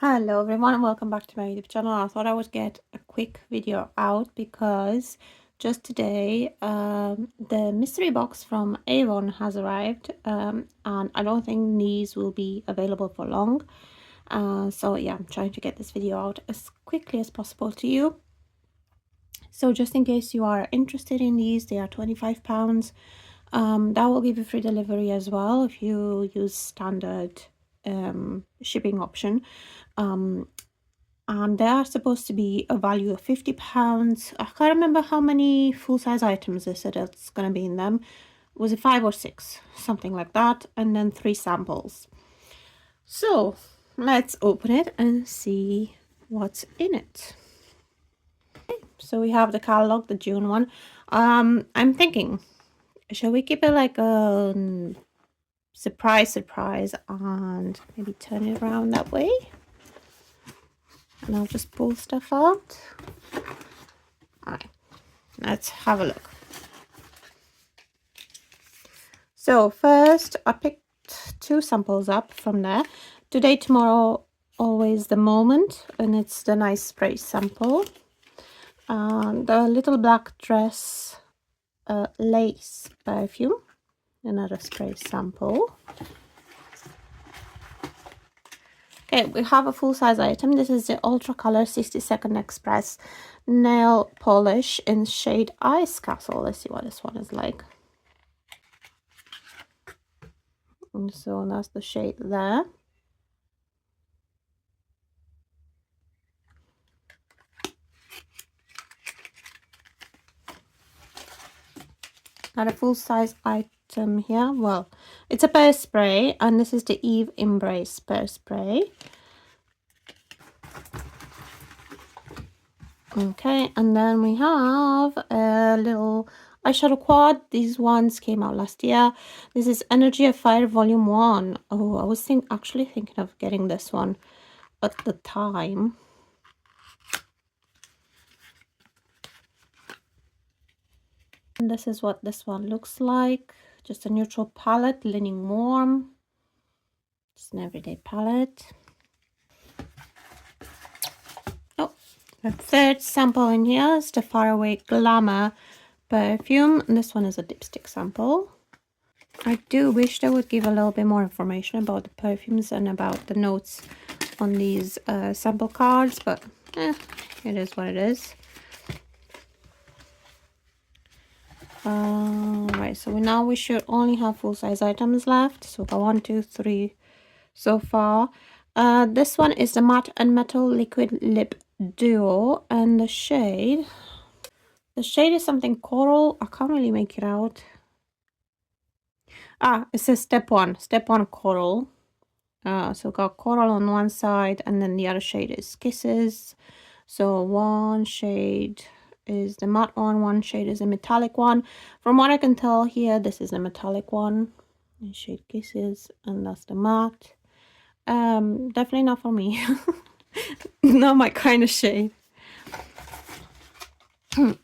Hello everyone and welcome back to my YouTube channel. I thought I would get a quick video out because just today the mystery box from Avon has arrived, and I don't think these will be available for long. So yeah, I'm trying to get this video out as quickly as possible to you. So just in case you are interested in these, they are £25. That will give you free delivery as well if you use standard shipping option. And they are supposed to be a value of £50. I can't remember how many full-size items they said it's going to be in them. Was it 5 or 6? Something like that. And then 3 samples. So let's open it and see what's in it. So we have the catalog, the June one. I'm thinking, shall we keep it like a surprise and maybe turn it around that way? And I'll just pull stuff out. Alright, let's have a look. So first I picked 2 samples up from there. Today, tomorrow, always the moment, and it's the nice spray sample. The little black dress lace perfume, another spray sample. Okay, we have a full-size item. This is the Ultra Color 60-Second Express nail polish in shade Ice Castle. Let's see what this one is like. And so that's the shade there. Got a full-size item here. Well, it's a pear spray, and this is the Eve Embrace pear spray. Okay, and then we have a little eyeshadow quad. These ones came out last year. This is Energy of Fire Volume 1. Oh, I was actually thinking of getting this one at the time. And this is what this one looks like. Just a neutral palette, leaning warm. Just an everyday palette. Oh, the third sample in here is the Faraway Glamour perfume. And this one is a dipstick sample. I do wish they would give a little bit more information about the perfumes and about the notes on these sample cards, but it is what it is. Right, so now we should only have full-size items left. So 1, 2, 3 so far. This one is the Matte and Metal Liquid Lip Duo, and the shade is something coral. I can't really make it out. It says step one coral. So we've got coral on one side, and then the other shade is Kisses. So one shade is the matte one shade is a metallic one. From what I can tell here, this is the metallic one, the shade Kisses, and that's the matte. Definitely not for me. Not my kind of shade. And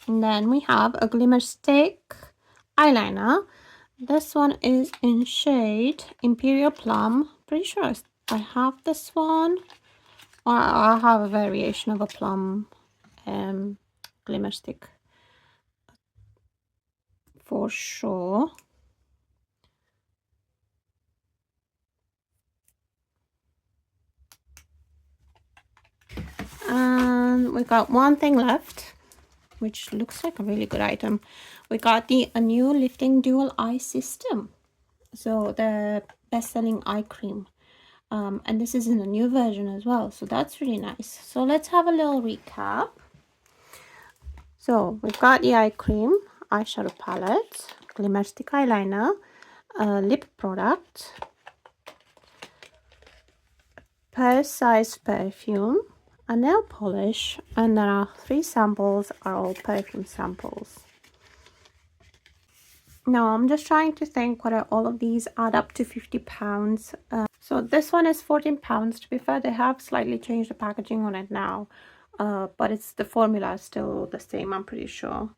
then we have a Glimmer Stick eyeliner. This one is in shade Imperial Plum. Pretty sure I have this one, or I have a variation of a plum glimmer stick for sure. And we got one thing left, which looks like a really good item. We got a new lifting dual eye system, so the best-selling eye cream, and this is in a new version as well, so that's really nice. So let's have a little recap. So we've got the eye cream, eyeshadow palette, glimmer stick eyeliner, lip product, pear size perfume, a nail polish, and there are 3 samples, are all perfume samples. Now I'm just trying to think whether all of these add up to £50. So this one is £14. To be fair, they have slightly changed the packaging on it now, but it's the formula is still the same, I'm pretty sure.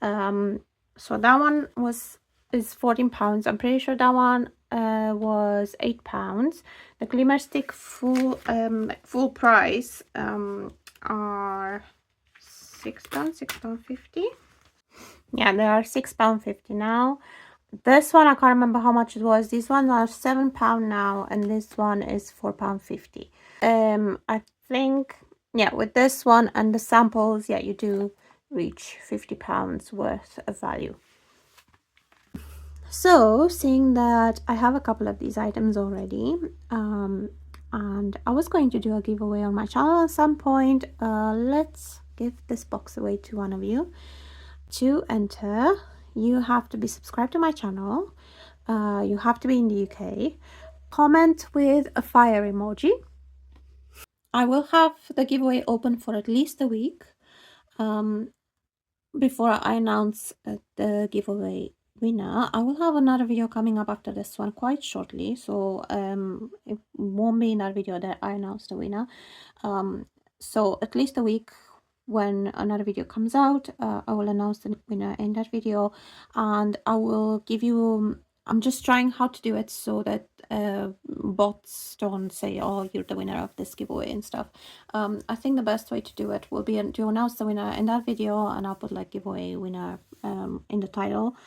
So that one is £14. I'm pretty sure that one was £8. The glimmer stick full price are £6, £6.50. Yeah, they are £6.50 now. This one I can't remember how much it was. These ones are £7 now, and this one is £4.50. I think, yeah, with this one and the samples, yeah, you do reach £50 worth of value. So, seeing that I have a couple of these items already, and I was going to do a giveaway on my channel at some point, let's give this box away to one of you. To enter, you have to be subscribed to my channel, you have to be in the UK, comment with a fire emoji. I will have the giveaway open for at least a week before I announce the giveaway winner. I will have another video coming up after this one quite shortly, so it won't be in that video that I announce the winner. So at least a week when another video comes out, I will announce the winner in that video, and I will give you, I'm just trying how to do it so that bots don't say, oh, you're the winner of this giveaway and stuff. I think the best way to do it will be to announce the winner in that video, and I'll put like giveaway winner in the title,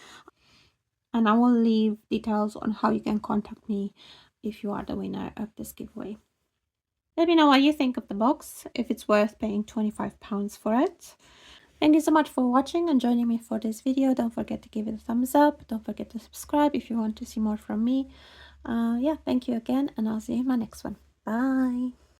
and I will leave details on how you can contact me if you are the winner of this giveaway. Let me know what you think of the box, if it's worth paying £25 for it. Thank you so much for watching and joining me for this video. Don't forget to give it a thumbs up. Don't forget to subscribe if you want to see more from me. Yeah, thank you again, and I'll see you in my next one. Bye.